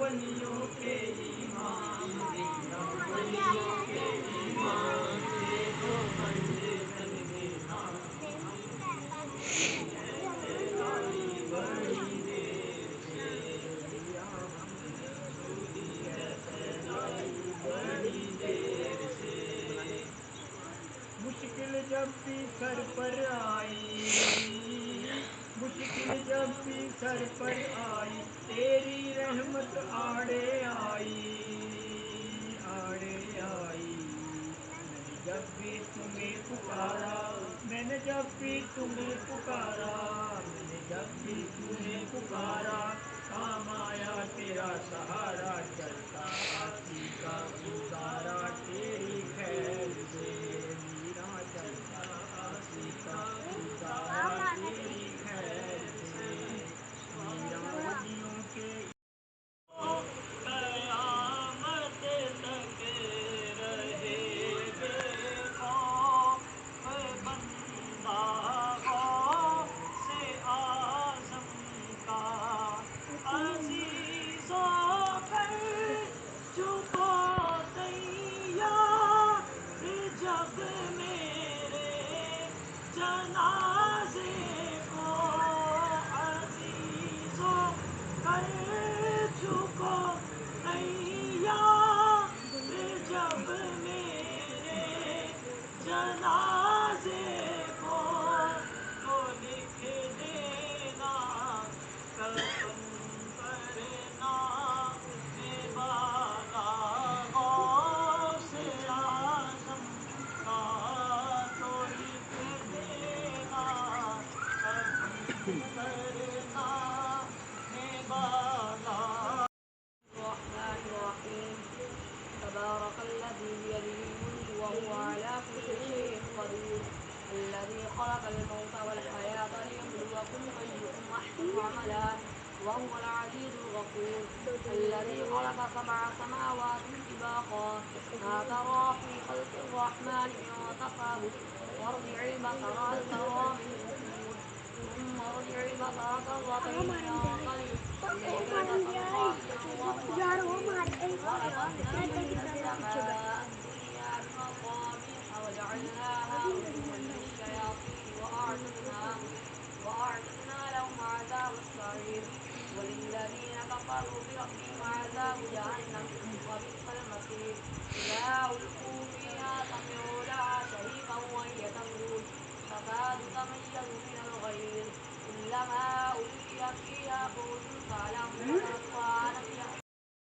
ولیوں کے امام ولیوں کے امام سے تو بند بن دینا بڑی دیر سے بڑی دیر سے مشکل جب بھی سر پر آئی مشکل جب بھی سر پر آئی تیری رحمت آڑے آئی آڑے آئی میں نے جب بھی تمہیں پکارا میں نے جب بھی تمہیں پکارا میں نے جب بھی تمہیں پکارا کام آیا تیرا سہارا چلتا آسی کا گزارا تیری خیر سے میرا چلتا آسی کا گزارا تیری خیر سے میرا ولیوں کے قیامت تک رہے بے خوف بندہ غوث اعظم کا عزیز و کر چکو تیار جب میرے جنازے کو عزیز و کر چکو تیار جب میرے جنازے کو تو لکھ دینا کفن پر نام بالا غوث اعظم کا تو لکھ دینا کفن پر نام بالا الرحمن الرحيم تبارك الذي بيده الملك وهو على كل شيء قدير الذي خلق الموت والحياة ليبلوكم أيكم أحسن عملا وهو العزيز الغفور الذي خلق 7 سماوات طباقا ما ترى في خلق الرحمن من تفاوت وارجع البصر هل ترى من فطور ثم ارجع البصر كرتين ينقلب إليك البصر خاسئا وهو حسير ولقد زينا السماء الدنيا بمصابيح وجعلناها رجوما للشياطين وأعتدنا لهم عذاب السعير وللذين كفروا بربهم عذاب جهنم وبئس المصير إذا ألقوا فيها سمعوا لها شهيقا وهي تفور تكاد تميز من الغيظ كلما ألقي فيها فوج سألهم خزنتها